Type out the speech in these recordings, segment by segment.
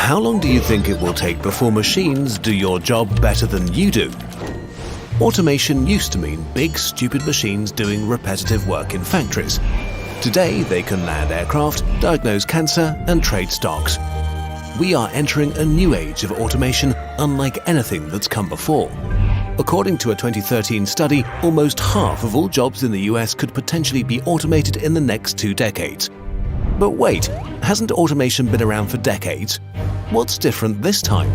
How long do you think it will take before machines do your job better than you do? Automation used to mean big, stupid machines doing repetitive work in factories. Today, they can land aircraft, diagnose cancer, and trade stocks. We are entering a new age of automation unlike anything that's come before. According to a 2013 study, almost half of all jobs in the US could potentially be automated in the next 2 decades. But wait, hasn't automation been around for decades? What's different this time?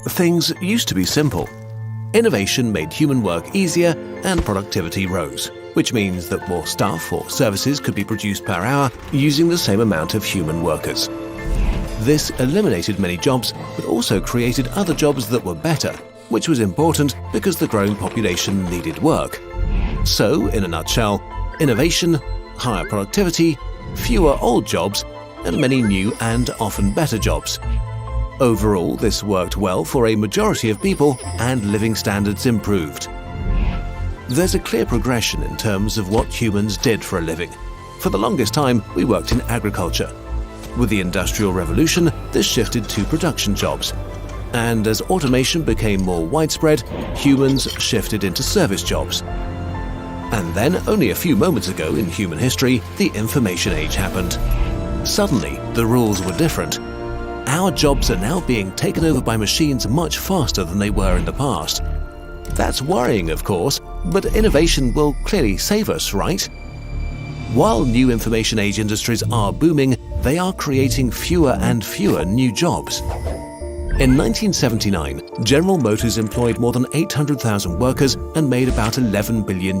Things used to be simple. Innovation made human work easier and productivity rose, which means that more stuff or services could be produced per hour using the same amount of human workers. This eliminated many jobs, but also created other jobs that were better, which was important because the growing population needed work. So, in a nutshell, innovation, higher productivity, fewer old jobs, and many new and often better jobs. Overall, this worked well for a majority of people and living standards improved. There's a clear progression in terms of what humans did for a living. For the longest time, we worked in agriculture. With the Industrial Revolution, this shifted to production jobs. And as automation became more widespread, humans shifted into service jobs. And then, only a few moments ago in human history, the information age happened. Suddenly, the rules were different. Our jobs are now being taken over by machines much faster than they were in the past. That's worrying, of course, but innovation will clearly save us, right? While new information age industries are booming, they are creating fewer and fewer new jobs. In 1979, General Motors employed more than 800,000 workers and made about $11 billion.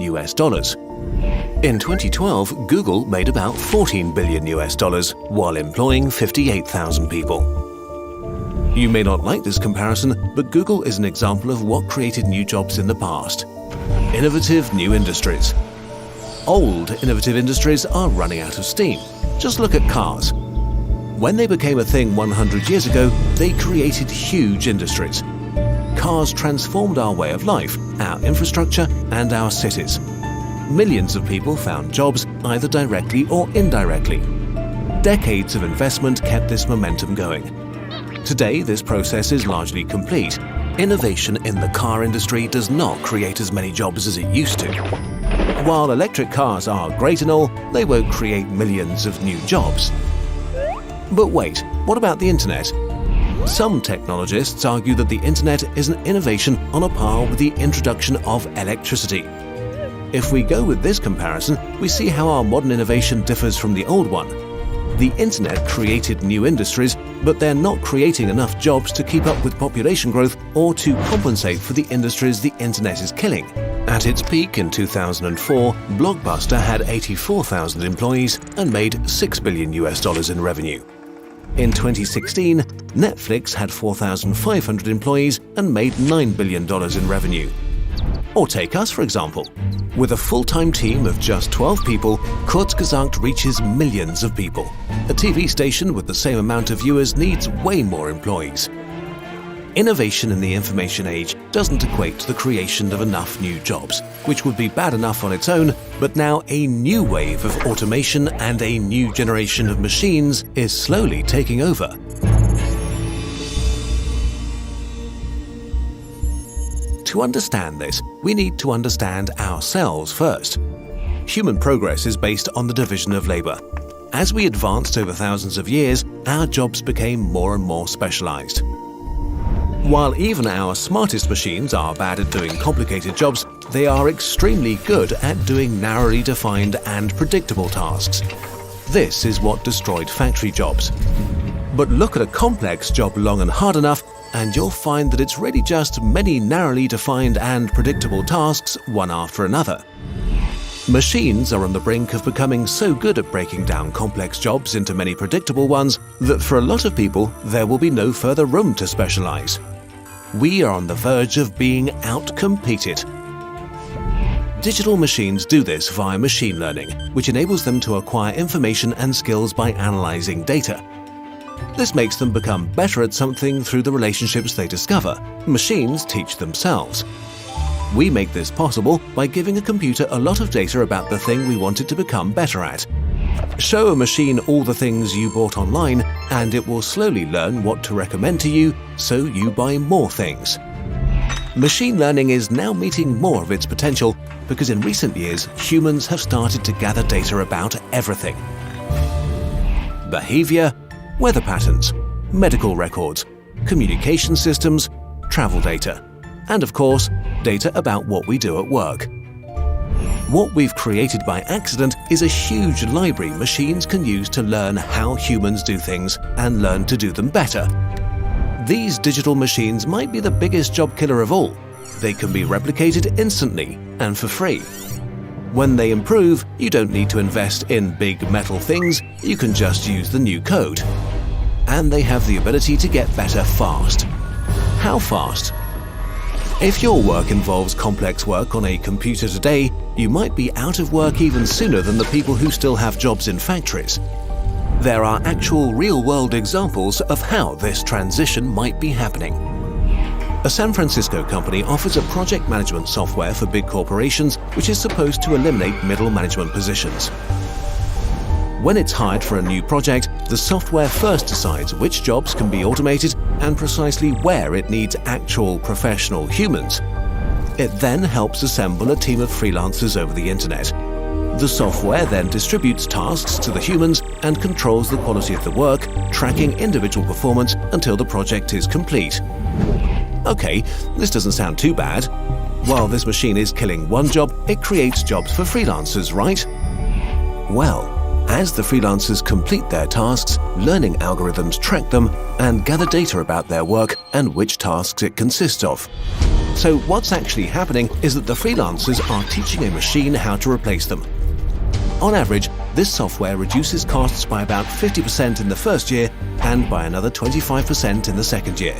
In 2012, Google made about $14 billion while employing 58,000 people. You may not like this comparison, but Google is an example of what created new jobs in the past. Innovative new industries. Old innovative industries are running out of steam. Just look at cars. When they became a thing 100 years ago, they created huge industries. Cars transformed our way of life, our infrastructure, and our cities. Millions of people found jobs either directly or indirectly. Decades of investment kept this momentum going. Today, this process is largely complete. Innovation in the car industry does not create as many jobs as it used to. While electric cars are great and all, they won't create millions of new jobs. But wait, what about the internet? Some technologists argue that the internet is an innovation on a par with the introduction of electricity. If we go with this comparison, we see how our modern innovation differs from the old one. The internet created new industries, but they're not creating enough jobs to keep up with population growth or to compensate for the industries the internet is killing. At its peak in 2004, Blockbuster had 84,000 employees and made $6 billion in revenue. In 2016, Netflix had 4,500 employees and made $9 billion in revenue. Or take us, for example. With a full-time team of just 12 people, Kurzgesagt reaches millions of people. A TV station with the same amount of viewers needs way more employees. Innovation in the information age doesn't equate to the creation of enough new jobs, which would be bad enough on its own, but now a new wave of automation and a new generation of machines is slowly taking over. To understand this, we need to understand ourselves first. Human progress is based on the division of labor. As we advanced over thousands of years, our jobs became more and more specialized. While even our smartest machines are bad at doing complicated jobs, they are extremely good at doing narrowly defined and predictable tasks. This is what destroyed factory jobs. But look at a complex job long and hard enough, and you'll find that it's really just many narrowly defined and predictable tasks, one after another. Machines are on the brink of becoming so good at breaking down complex jobs into many predictable ones that for a lot of people, there will be no further room to specialize. We are on the verge of being out-competed. Digital machines do this via machine learning, which enables them to acquire information and skills by analyzing data. This makes them become better at something through the relationships they discover. Machines teach themselves. We make this possible by giving a computer a lot of data about the thing we want it to become better at. Show a machine all the things you bought online, and it will slowly learn what to recommend to you, so you buy more things. Machine learning is now meeting more of its potential because in recent years, humans have started to gather data about everything. Behavior, weather patterns, medical records, communication systems, travel data, and of course, data about what we do at work. What we've created by accident is a huge library machines can use to learn how humans do things and learn to do them better. These digital machines might be the biggest job killer of all. They can be replicated instantly and for free. When they improve, you don't need to invest in big metal things, you can just use the new code. And they have the ability to get better fast. How fast? If your work involves complex work on a computer today, you might be out of work even sooner than the people who still have jobs in factories. There are actual real-world examples of how this transition might be happening. A San Francisco company offers a project management software for big corporations which is supposed to eliminate middle management positions. When it's hired for a new project, the software first decides which jobs can be automated and precisely where it needs actual professional humans. It then helps assemble a team of freelancers over the internet. The software then distributes tasks to the humans and controls the quality of the work, tracking individual performance until the project is complete. Okay, this doesn't sound too bad. While this machine is killing one job, it creates jobs for freelancers, right? Well, as the freelancers complete their tasks, learning algorithms track them and gather data about their work and which tasks it consists of. So what's actually happening is that the freelancers are teaching a machine how to replace them. On average, this software reduces costs by about 50% in the first year and by another 25% in the second year.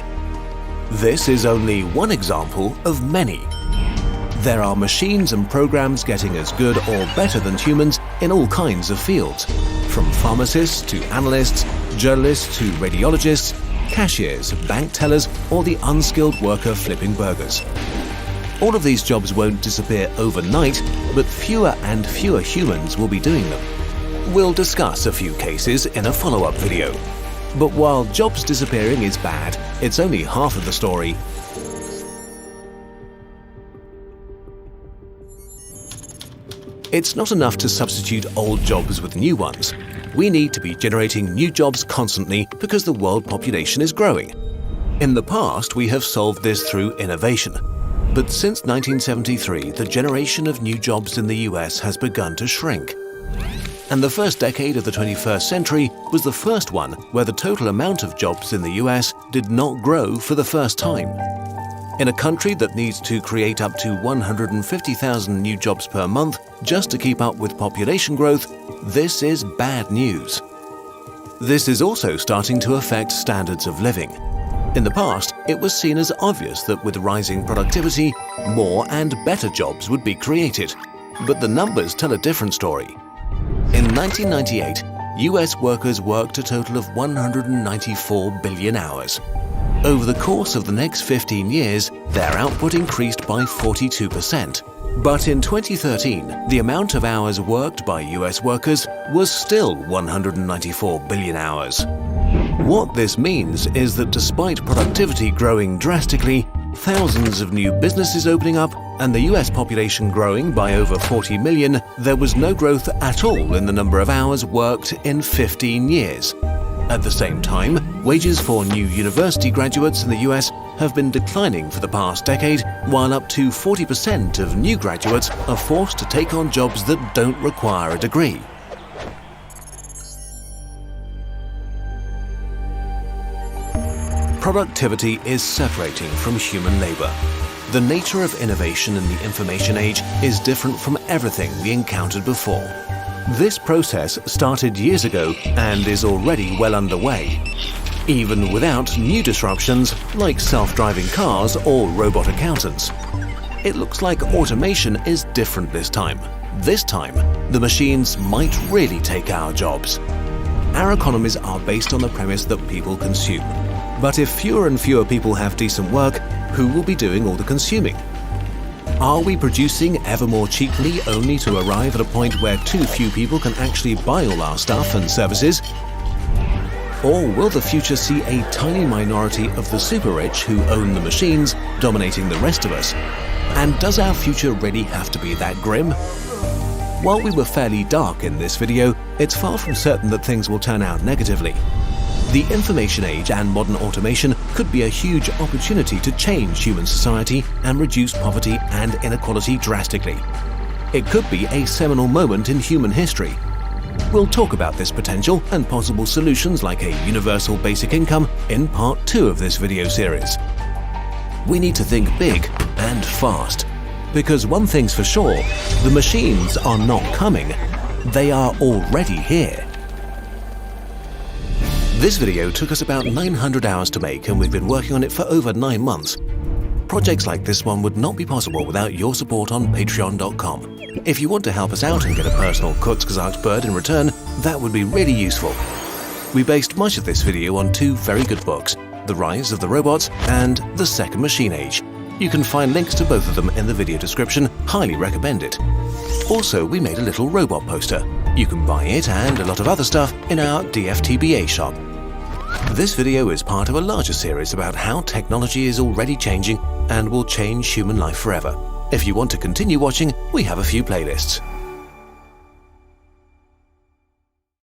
This is only one example of many. There are machines and programs getting as good or better than humans in all kinds of fields, from pharmacists to analysts, journalists to radiologists, cashiers, bank tellers, or the unskilled worker flipping burgers. All of these jobs won't disappear overnight, but fewer and fewer humans will be doing them. We'll discuss a few cases in a follow-up video. But while jobs disappearing is bad, it's only half of the story. It's not enough to substitute old jobs with new ones. We need to be generating new jobs constantly because the world population is growing. In the past, we have solved this through innovation. But since 1973, the generation of new jobs in the US has begun to shrink. And the first decade of the 21st century was the first one where the total amount of jobs in the US did not grow for the first time. In a country that needs to create up to 150,000 new jobs per month just to keep up with population growth, this is bad news. This is also starting to affect standards of living. In the past, it was seen as obvious that with rising productivity, more and better jobs would be created. But the numbers tell a different story. In 1998, US workers worked a total of 194 billion hours. Over the course of the next 15 years, their output increased by 42%. But in 2013, the amount of hours worked by US workers was still 194 billion hours. What this means is that despite productivity growing drastically, thousands of new businesses opening up, and the US population growing by over 40 million, there was no growth at all in the number of hours worked in 15 years. At the same time, wages for new university graduates in the US have been declining for the past decade, while up to 40% of new graduates are forced to take on jobs that don't require a degree. Productivity is separating from human labor. The nature of innovation in the information age is different from everything we encountered before. This process started years ago and is already well underway, even without new disruptions like self-driving cars or robot accountants. It looks like automation is different this time. This time, the machines might really take our jobs. Our economies are based on the premise that people consume. But if fewer and fewer people have decent work, who will be doing all the consuming? Are we producing ever more cheaply only to arrive at a point where too few people can actually buy all our stuff and services? Or will the future see a tiny minority of the super rich who own the machines dominating the rest of us? And does our future really have to be that grim? While we were fairly dark in this video, it's far from certain that things will turn out negatively. The information age and modern automation could be a huge opportunity to change human society and reduce poverty and inequality drastically. It could be a seminal moment in human history. We'll talk about this potential and possible solutions like a universal basic income in part 2 of this video series. We need to think big and fast, because one thing's for sure, the machines are not coming, they are already here. This video took us about 900 hours to make, and we've been working on it for over 9 months. Projects like this one would not be possible without your support on patreon.com. If you want to help us out and get a personal Kurzgesagt in return, that would be really useful. We based much of this video on 2 very good books, The Rise of the Robots and The Second Machine Age. You can find links to both of them in the video description, highly recommend it. Also, we made a little robot poster. You can buy it and a lot of other stuff in our DFTBA shop. This video is part of a larger series about how technology is already changing and will change human life forever. If you want to continue watching, we have a few playlists.